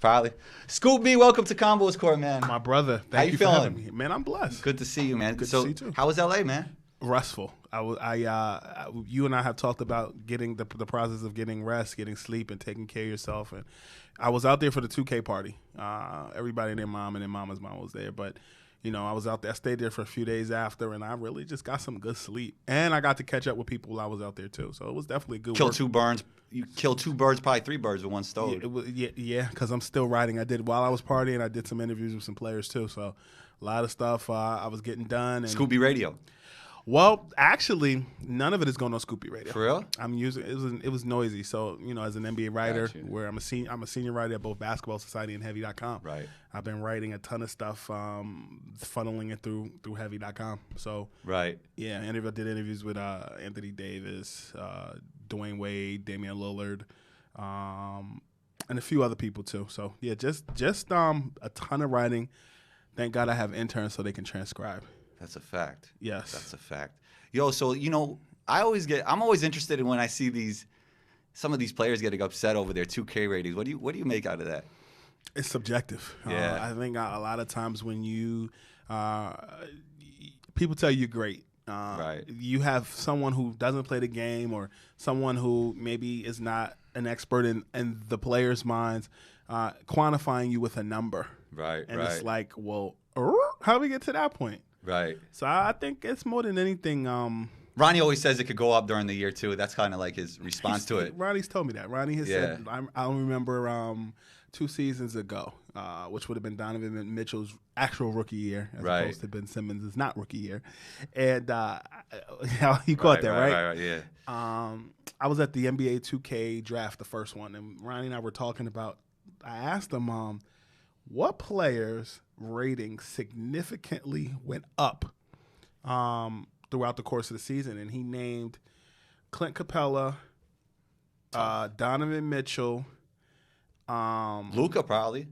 Probably. Scoop B, welcome to Combos Court, man. My brother, How you thank you feeling? for having me. Man, I'm blessed. Good to see you, man. Good to see you too. How was LA, man? Restful. You and I have talked about getting the process of getting rest, getting sleep, and taking care of yourself. And I was out there for the 2K party. Everybody and their mom and their mama's mom was there, but I was out there. I stayed there for a few days after, and I really just got some good sleep. And I got to catch up with people while I was out there too. So it was definitely good. You killed two birds, probably three birds with one stone. Yeah, because I'm still writing. I did while I was partying. I did some interviews with some players too. So a lot of stuff I was getting done. And Scoop B Radio. Well, actually, none of it is going on Scoopy Radio. For real? I'm using it was noisy. So as an NBA writer, where I'm a senior writer at both Basketball Society and Heavy.com. Right. I've been writing a ton of stuff, funneling it through Heavy.com. So right. Yeah, I did interviews with Anthony Davis, Dwayne Wade, Damian Lillard, and a few other people too. So yeah, just a ton of writing. Thank God I have interns so they can transcribe. That's a fact. Yes. That's a fact. Yo, so I'm always interested in when I see some of these players getting upset over their 2K ratings. What do you make out of that? It's subjective. Yeah. I think a lot of times when people tell you you're great, right. You have someone who doesn't play the game or someone who maybe is not an expert in the players' minds, quantifying you with a number. Right. And right. it's like, well, how do we get to that point? Right. So I think it's more than anything. Ronnie always says it could go up during the year too. That's kind of like his response to it. Ronnie's told me that. Ronnie has said, I remember 2 seasons ago, which would have been Donovan Mitchell's actual rookie year, as opposed to Ben Simmons' not rookie year. And you caught that, right? Right, yeah. I was at the NBA 2K draft, the first one, and Ronnie and I were talking about, I asked him, what players' ratings significantly went up throughout the course of the season, and he named Clint Capella, Donovan Mitchell, Luka probably.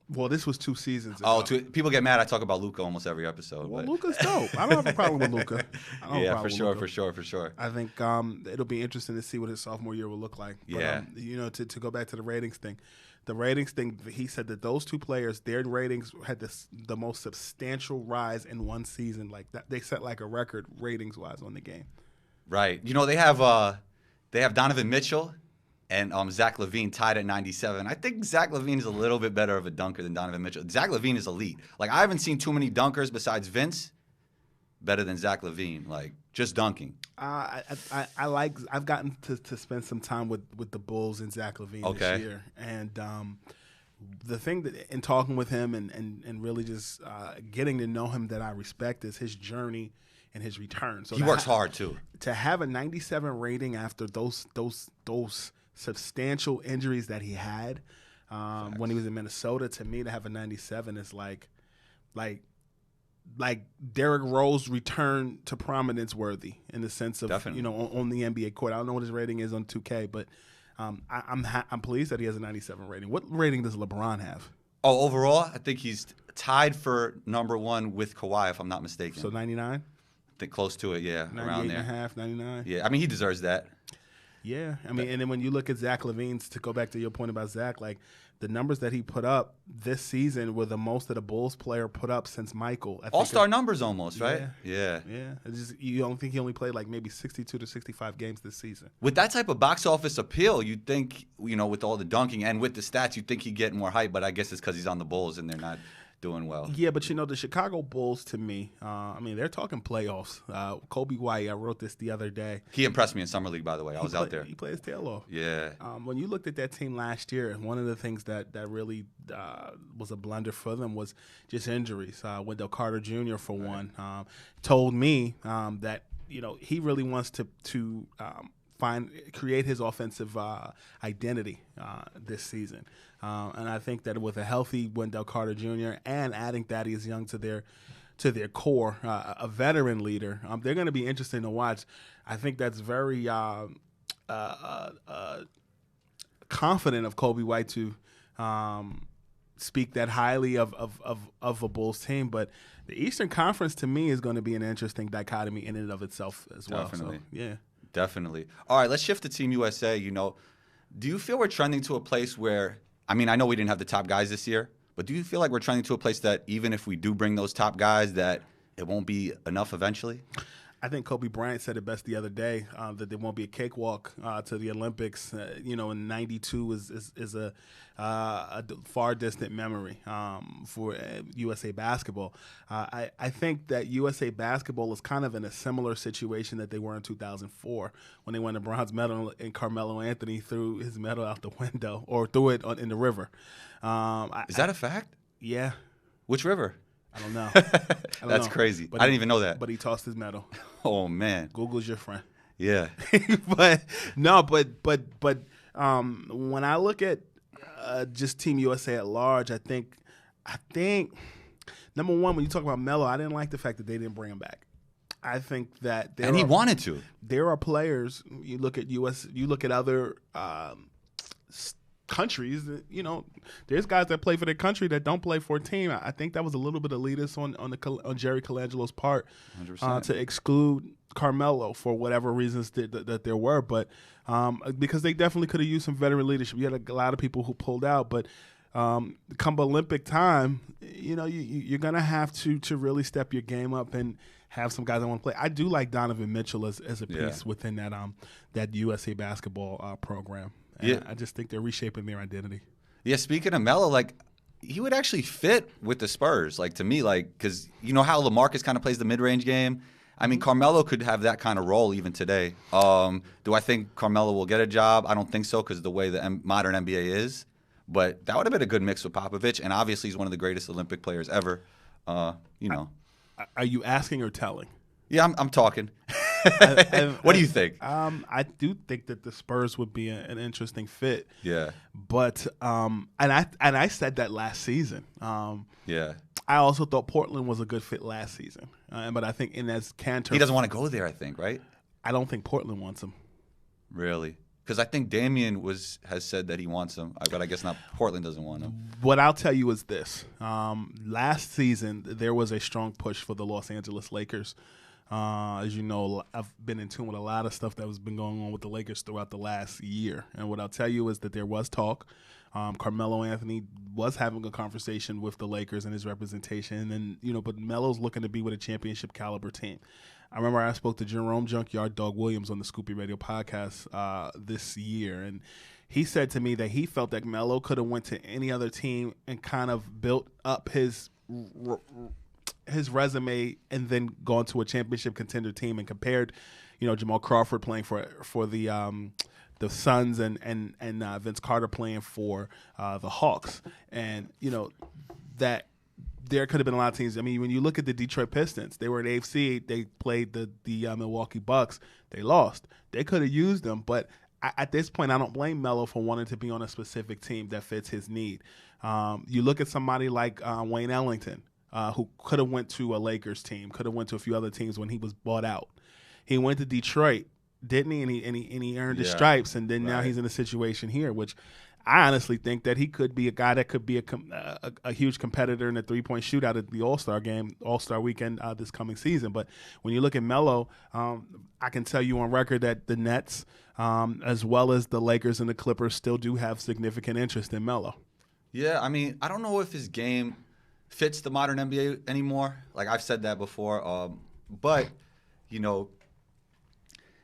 Well, this was 2 seasons ago. People get mad. I talk about Luka almost every episode. Well, Luka's dope. I don't have a problem with Luka. Yeah, for sure. I think it'll be interesting to see what his sophomore year will look like. But, yeah. To go back to the ratings thing. The ratings thing, he said that those 2 players, their ratings had the most substantial rise in one season. Like that, they set like a record ratings-wise on the game. Right. They have Donovan Mitchell and Zach LaVine tied at 97. I think Zach LaVine is a little bit better of a dunker than Donovan Mitchell. Zach LaVine is elite. Like, I haven't seen too many dunkers besides Vince better than Zach LaVine. Like, just dunking. I've gotten to spend some time with the Bulls and Zach LaVine this year, and the thing that in talking with him and really just getting to know him that I respect is his journey and his return. So he works hard too. To have a 97 rating after those substantial injuries that he had when he was in Minnesota, to me to have a 97 is like Derrick Rose return to prominence worthy in the sense of on the NBA court. I don't know what his rating is on 2K, but I'm pleased that he has a 97 rating. What rating does LeBron have? Oh, overall, I think he's tied for number 1 with Kawhi, if I'm not mistaken. So 99? I think close to it, yeah, around there. 98.5, 99. Yeah, I mean he deserves that. Yeah, I mean, and then when you look at Zach LaVine's, to go back to your point about Zach, like the numbers that he put up this season were the most that a Bulls player put up since Michael. All-star numbers almost, right? Yeah. You don't think he only played like maybe 62 to 65 games this season. With that type of box office appeal, you'd think, with all the dunking and with the stats, you'd think he'd get more hype, but I guess it's because he's on the Bulls and they're not doing well. Yeah, but the Chicago Bulls, to me, they're talking playoffs. Kobe White, I wrote this the other day. He impressed me in Summer League, by the way. I was out there. He played his tail off. Yeah. When you looked at that team last year, one of the things that really was a blunder for them was just injuries. Wendell Carter Jr., for one, told me that he really wants to create his offensive identity this season. And I think that with a healthy Wendell Carter Jr. and adding Thaddeus Young to their core, a veteran leader, they're going to be interesting to watch. I think that's very confident of Kobe White to speak that highly of a Bulls team. But the Eastern Conference, to me, is going to be an interesting dichotomy in and of itself as well. Definitely. So, yeah. Definitely. All right, let's shift to Team USA. Do you feel we're trending to a place where I mean, I know we didn't have the top guys this year, but do you feel like we're trending to a place that even if we do bring those top guys, that it won't be enough eventually? I think Kobe Bryant said it best the other day, that there won't be a cakewalk to the Olympics. In '92 is a far distant memory for USA basketball. I think that USA basketball is kind of in a similar situation that they were in 2004 when they won the bronze medal and Carmelo Anthony threw his medal out the window or threw it in the river. Is that a fact? Yeah. Which river? I don't know. That's crazy. I didn't even know that. But he tossed his medal. Oh man. Google's your friend. Yeah. But when I look at just Team USA at large, I think number one, when you talk about Melo, I didn't like the fact that they didn't bring him back. I think that he wanted to. There are players. You look at you look at other countries. There's guys that play for their country that don't play for a team. I think that was a little bit elitist on Jerry Colangelo's part to exclude Carmelo for whatever reasons that there were, but because they definitely could have used some veteran leadership. You had a lot of people who pulled out, but come Olympic time, you're gonna have to really step your game up and have some guys that want to play. I do like Donovan Mitchell as a piece within that USA basketball program. And I just think they're reshaping their identity. Yeah, speaking of Melo, like he would actually fit with the Spurs. Like to me, like because you know how LaMarcus kind of plays the mid-range game. I mean, Carmelo could have that kind of role even today. Do I think Carmelo will get a job? I don't think so because the way the modern NBA is. But that would have been a good mix with Popovich, and obviously he's one of the greatest Olympic players ever. Are you asking or telling? Yeah, I'm talking. What do you think? I do think that the Spurs would be an interesting fit. Yeah. But and I said that last season. Yeah. I also thought Portland was a good fit last season. But I think as Cantor, he doesn't want to go there, I think, right? I don't think Portland wants him. Really? Because I think Damian has said that he wants him, but I guess not. Portland doesn't want him. What I'll tell you is this: last season there was a strong push for the Los Angeles Lakers. As you know, I've been in tune with a lot of stuff that has been going on with the Lakers throughout the last year. And what I'll tell you is that there was talk. Carmelo Anthony was having a conversation with the Lakers and his representation, and but Melo's looking to be with a championship caliber team. I remember I spoke to Jerome Junkyard Dog Williams on the Scoopy Radio podcast this year, and he said to me that he felt that Melo could have went to any other team and kind of built up his resume and then gone to a championship contender team and compared, Jamal Crawford playing for the Suns and Vince Carter playing for the Hawks, and that there could have been a lot of teams. I mean, when you look at the Detroit Pistons, they were at AFC. They played the Milwaukee Bucks. They lost. They could have used them, but at this point, I don't blame Melo for wanting to be on a specific team that fits his need. You look at somebody like Wayne Ellington, who could have went to a Lakers team, could have went to a few other teams when he was bought out. He went to Detroit, didn't he? And he earned his stripes, and then now he's in a situation here, which I honestly think that he could be a guy that could be a huge competitor in the three-point shootout at the All-Star game, All-Star weekend this coming season. But when you look at Melo, I can tell you on record that the Nets, as well as the Lakers and the Clippers, still do have significant interest in Melo. Yeah, I mean, I don't know if his game fits the modern NBA anymore. Like I've said that before, but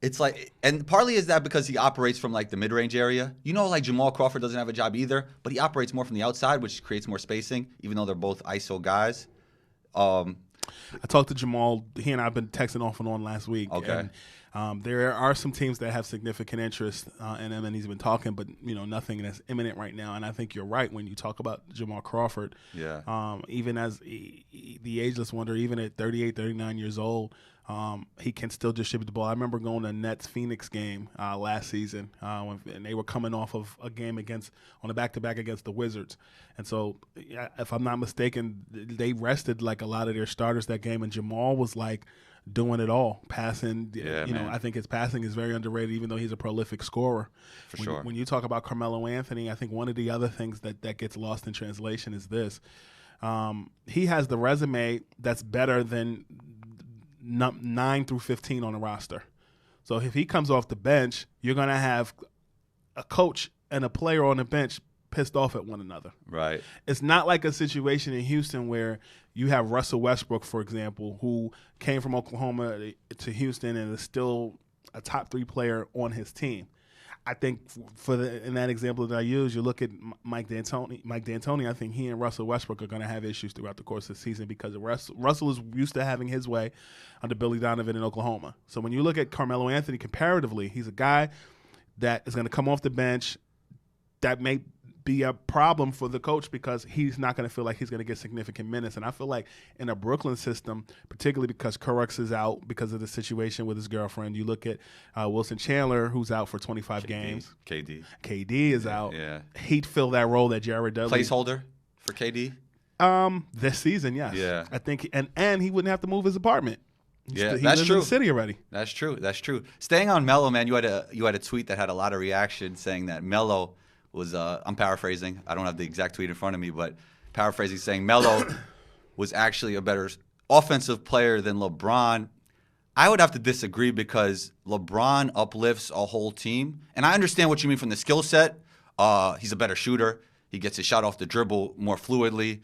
it's like, and partly is that because he operates from like the mid-range area. Like Jamal Crawford doesn't have a job either, but he operates more from the outside, which creates more spacing, even though they're both ISO guys. I talked to Jamal. He and I have been texting off and on last week. Okay. And, there are some teams that have significant interest in him, and he's been talking, but nothing that's imminent right now. And I think you're right when you talk about Jamal Crawford. Yeah. Even as the ageless wonder, even at 38, 39 years old, he can still distribute the ball. I remember going to a Nets-Phoenix game last season, and they were coming off of a game on a back-to-back against the Wizards. And so, if I'm not mistaken, they rested like a lot of their starters that game, and Jamal was like doing it all, passing. Yeah, I think his passing is very underrated, even though he's a prolific scorer. For sure. When you talk about Carmelo Anthony, I think one of the other things that gets lost in translation is this. He has the resume that's better than 9 through 15 on the roster. So if he comes off the bench, you're going to have a coach and a player on the bench pissed off at one another. Right. It's not like a situation in Houston where you have Russell Westbrook, for example, who came from Oklahoma to Houston and is still a top 3 player on his team. I think in that example that I use, you look at Mike D'Antoni. I think he and Russell Westbrook are going to have issues throughout the course of the season because Russell is used to having his way under Billy Donovan in Oklahoma. So when you look at Carmelo Anthony comparatively, he's a guy that is going to come off the bench that may be a problem for the coach because he's not going to feel like he's going to get significant minutes. And I feel like in a Brooklyn system, particularly because Kurux is out because of the situation with his girlfriend, you look at Wilson Chandler, who's out for 25 games. KD is out. Yeah. He'd fill that role that Jared Dudley. Placeholder for KD? This season, yes. Yeah. I think, and he wouldn't have to move his apartment. He That's lives true. in the city already. That's true. Staying on Melo, man, you had a tweet that had a lot of reaction saying that Melo was I'm paraphrasing. I don't have the exact tweet in front of me, but paraphrasing saying Melo was actually a better offensive player than LeBron. I would have to disagree because LeBron uplifts a whole team. And I understand what you mean from the skill set. He's a better shooter. He gets his shot off the dribble more fluidly.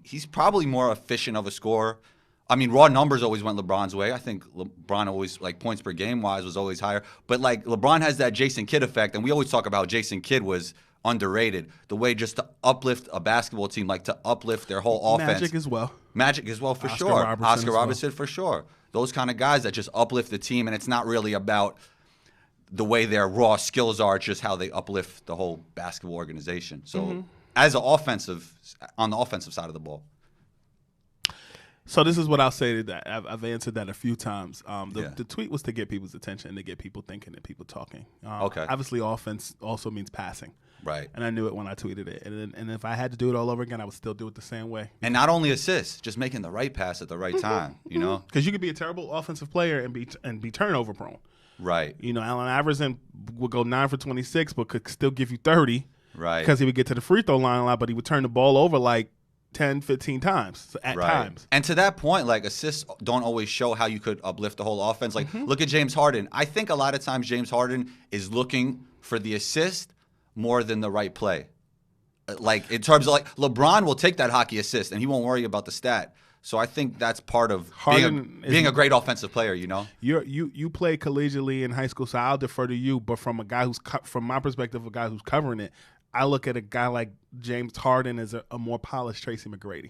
He's probably more efficient of a scorer. I mean, raw numbers always went LeBron's way. I think LeBron always, like, points per game wise was always higher. But, like, LeBron has that Jason Kidd effect, and we always talk about how Jason Kidd was underrated. The way just to uplift a basketball team, like to uplift their whole offense. Magic as well, for Oscar sure. Robertson Oscar Robertson, for sure. Those kind of guys that just uplift the team, and it's not really about the way their raw skills are, it's just how they uplift the whole basketball organization. So, as on the offensive side of the ball. So this is what I'll say to that. I've answered that a few times. The tweet was to get people's attention and to get people thinking and people talking. Okay. Obviously, offense also means passing. Right. And I knew it when I tweeted it. And if I had to do it all over again, I would still do it the same way. And not only assists, just making the right pass at the right time, you know? Because you could be a terrible offensive player and be turnover prone. Right. You know, Allen Iverson would go 9 for 26, but could still give you 30. Right. Because he would get to the free throw line a lot, but he would turn the ball over like 10, 15 times at times. And to that point, like, assists don't always show how you could uplift the whole offense. Like, look at James Harden. I think a lot of times James Harden is looking for the assist more than the right play. Like, in terms of, like, LeBron will take that hockey assist, and he won't worry about the stat. So I think that's part of being a great offensive player, you know? You play collegiately in high school, so I'll defer to you. But from a guy from my perspective, a guy who's covering it, I look at a guy like James Harden as a more polished Tracy McGrady.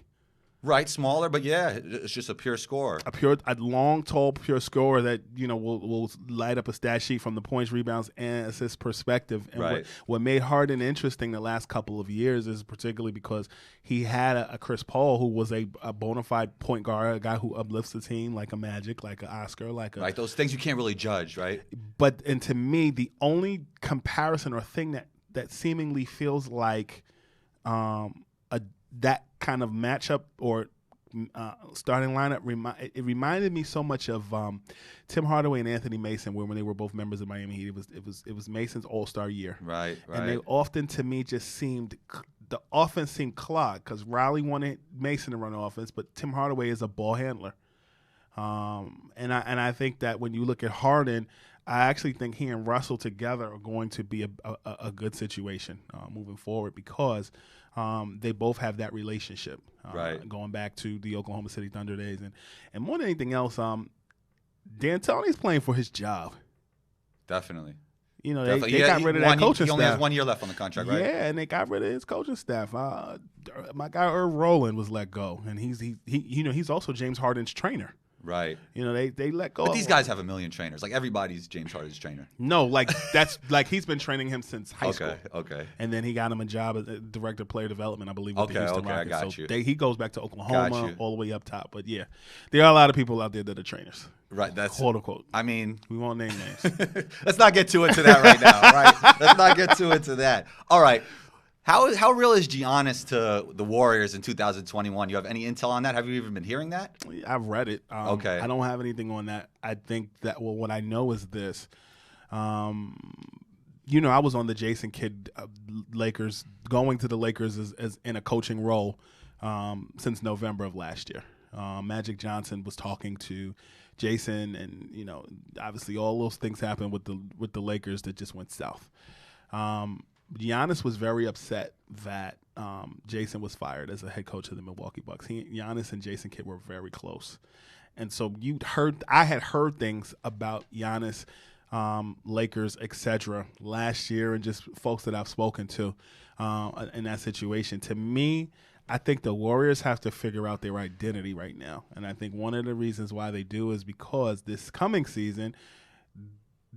Right, smaller, but yeah, it's just a pure scorer. A long, tall, pure scorer that, you know, will light up a stat sheet from the points, rebounds, and assists perspective. And what made Harden interesting the last couple of years is particularly because he had a Chris Paul who was a bona fide point guard, a guy who uplifts the team like a Magic, like an Oscar, like a right. Those things you can't really judge, right? And to me, the only comparison or thing that seemingly feels like that kind of matchup or starting lineup, it reminded me so much of Tim Hardaway and Anthony Mason, when they were both members of Miami Heat. It was Mason's All-Star year, right. And they often, to me, just seemed the offense seemed clogged because Riley wanted Mason to run the offense, but Tim Hardaway is a ball handler, and I think that when you look at Harden, I actually think he and Russell together are going to be a good situation moving forward because they both have that relationship. Going back to the Oklahoma City Thunder days. And more than anything else, D'Antoni's playing for his job. Definitely. You know, they got rid of that coaching staff. He only has 1 year left on the contract, right? Yeah, and they got rid of his coaching staff. My guy Irv Rowland was let go, and he's also James Harden's trainer. Right. You know, they let go. But these guys have a million trainers. Like, everybody's James Harden's trainer. No, like that's like he's been training him since high school. Okay. And then he got him a job as director of player development, I believe, with the Houston Rockets. I got you. He goes back to Oklahoma all the way up top. But yeah, there are a lot of people out there that are trainers. Right. That's quote unquote. I mean, we won't name names. Let's not get too into that right now. Right. Let's not get too into that. All right. How real is Giannis to the Warriors in 2021? You have any intel on that? Have you even been hearing that? I've read it. Okay. I don't have anything on that. I think that, well, what I know is this. You know, I was on the Jason Kidd Lakers, going to the Lakers as in a coaching role since November of last year. Magic Johnson was talking to Jason, and, you know, obviously all those things happened with the Lakers that just went south. Giannis was very upset that Jason was fired as a head coach of the Milwaukee Bucks. Giannis and Jason Kidd were very close. And so I had heard things about Giannis, Lakers, etc. last year, and just folks that I've spoken to in that situation. To me, I think the Warriors have to figure out their identity right now. And I think one of the reasons why they do is because this coming season,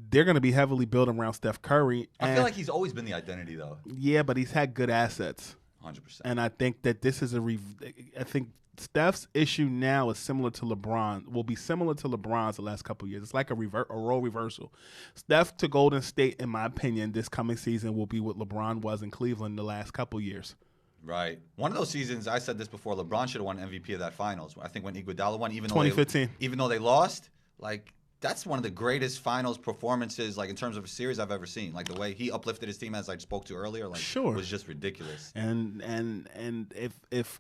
they're going to be heavily built around Steph Curry. I feel like he's always been the identity, though. Yeah, but he's had good assets. 100%. And I think that this is I think Steph's issue now is similar to LeBron. Will be similar to LeBron's the last couple of years. It's like a role reversal. Steph to Golden State, in my opinion, this coming season will be what LeBron was in Cleveland the last couple of years. Right. One of those seasons, I said this before, LeBron should have won MVP of that finals. I think when Iguodala won, even 2015. Even though they lost, like, that's one of the greatest finals performances, like, in terms of a series I've ever seen. Like, the way he uplifted his team, as I spoke to earlier, like, was just ridiculous. And if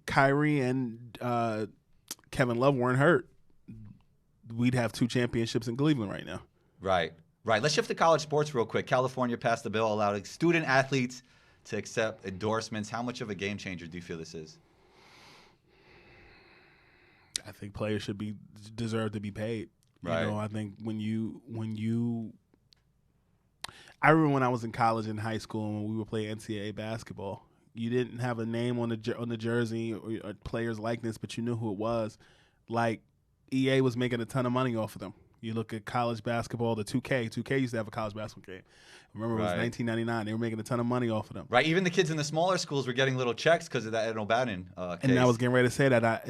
Kyrie and Kevin Love weren't hurt, we'd have 2 championships in Cleveland right now. Right. Let's shift to college sports real quick. California passed the bill allowing student athletes to accept endorsements. How much of a game changer do you feel this is? I think players deserve to be paid. Right. You know, I think I remember when I was in college and high school and when we were playing NCAA basketball, you didn't have a name on the jersey or a player's likeness, but you knew who it was. Like, EA was making a ton of money off of them. You look at college basketball, the 2K. 2K used to have a college basketball game. Remember, it was 1999. They were making a ton of money off of them. Right. Even the kids in the smaller schools were getting little checks because of that Ed O'Bannon case. And I was getting ready to say that.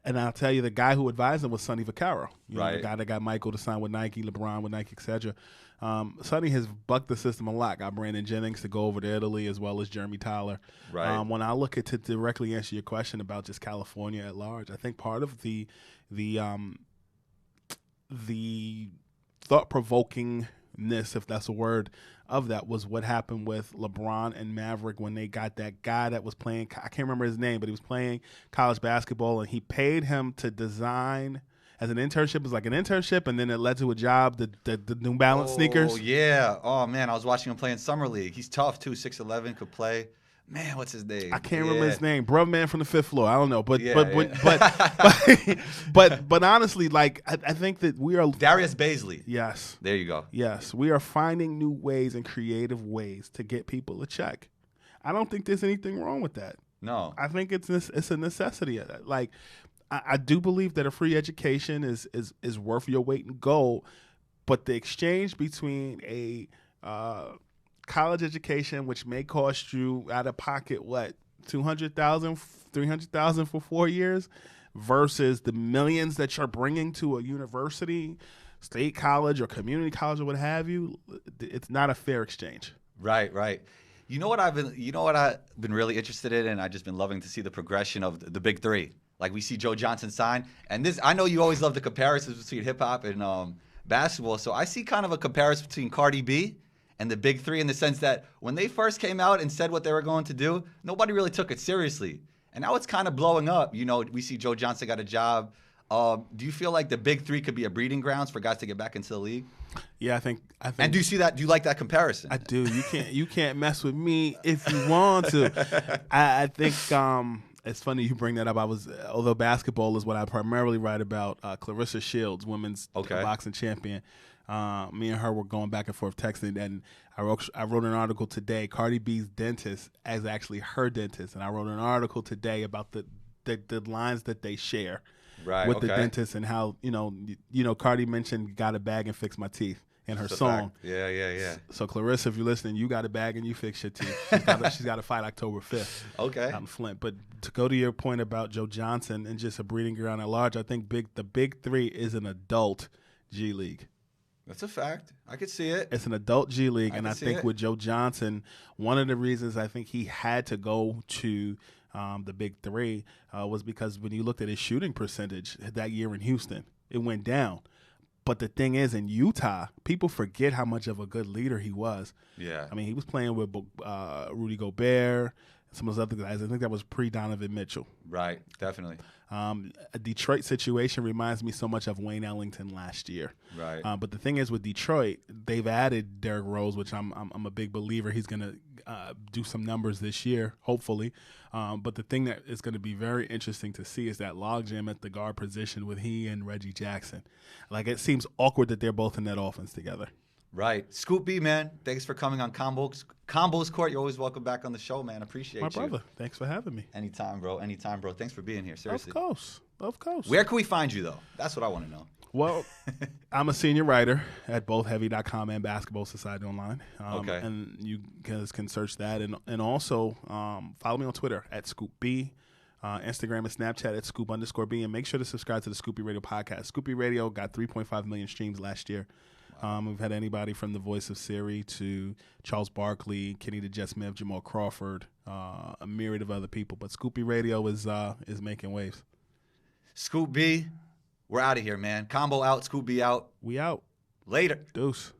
And I'll tell you, the guy who advised him was Sonny Vaccaro. The guy that got Michael to sign with Nike, LeBron with Nike, etc. Sonny has bucked the system a lot. Got Brandon Jennings to go over to Italy as well as Jeremy Tyler. Right. When I look at to directly answer your question about just California at large, I think part of the thought-provokingness, if that's a word, of that was what happened with LeBron and Maverick when they got that guy that was playing, I can't remember his name, but he was playing college basketball, and he paid him to design as an internship. It was like an internship, and then it led to a job, the New Balance sneakers. Oh, yeah. Oh, man, I was watching him play in Summer League. He's tough, too, 6'11", could play. Man, what's his name? I can't remember his name. Bruv man from the 5th floor. I don't know, but honestly, like I think that we are Darius Baisley. Yes, there you go. Yes, we are finding new ways and creative ways to get people a check. I don't think there's anything wrong with that. No, I think it's a necessity. Like I do believe that a free education is worth your weight in gold, but the exchange between a college education, which may cost you out of pocket, what, $200,000, $300,000 for 4 years, versus the millions that you're bringing to a university, state college or community college or what have you, it's not a fair exchange. Right. You know what I've been really interested in, and I've just been loving to see the progression of the big three. Like, we see Joe Johnson sign, and this, I know you always love the comparisons between hip hop and basketball, so I see kind of a comparison between Cardi B and the big three in the sense that when they first came out and said what they were going to do, nobody really took it seriously. And now it's kind of blowing up. You know, we see Joe Johnson got a job. Do you feel like the big three could be a breeding grounds for guys to get back into the league? Yeah, I think. And do you see that? Do you like that comparison? I do. You can't mess with me if you want to. I think it's funny you bring that up. Although basketball is what I primarily write about, Clarissa Shields, women's boxing champion. Me and her were going back and forth texting, and I wrote an article today. Cardi B's dentist is actually her dentist, and I wrote an article today about the lines that they share with the dentist, and how you know Cardi mentioned "got a bag and fix my teeth" in her song. Yeah. So Clarissa, if you're listening, you got a bag and you fix your teeth. She's got to fight October 5th. Okay. Out in Flint. But to go to your point about Joe Johnson and just a breeding ground at large, I think the big three is an adult G League. That's a fact. I could see it. It's an adult G League, and I think with Joe Johnson, one of the reasons I think he had to go to the big three was because when you looked at his shooting percentage that year in Houston, it went down. But the thing is, in Utah, people forget how much of a good leader he was. Yeah. I mean, he was playing with Rudy Gobert, some of those other guys. I think that was pre-Donovan Mitchell. Right, definitely. A Detroit situation reminds me so much of Wayne Ellington last year. Right. But the thing is, with Detroit, they've added Derrick Rose, which I'm a big believer. He's going to do some numbers this year, hopefully. But the thing that is going to be very interesting to see is that logjam at the guard position with he and Reggie Jackson. Like, it seems awkward that they're both in that offense together. Right. Scoop B, man, thanks for coming on Combos Court. You're always welcome back on the show, man. Appreciate you. My brother, thanks for having me. Anytime, bro. Anytime, bro. Thanks for being here. Seriously. Of course. Where can we find you, though? That's what I want to know. Well, I'm a senior writer at both Heavy.com and Basketball Society Online. Okay. And you guys can search that. And also follow me on Twitter at ScoopB. Instagram and Snapchat at Scoop_B. And make sure to subscribe to the Scoopy Radio podcast. Scoopy Radio got 3.5 million streams last year. We've had anybody from the voice of Siri to Charles Barkley, Kenny the Jet Smith, Jamal Crawford, a myriad of other people. But Scoopy Radio is making waves. Scoop B, we're out of here, man. Combo out, Scoop B out. We out. Later. Deuce.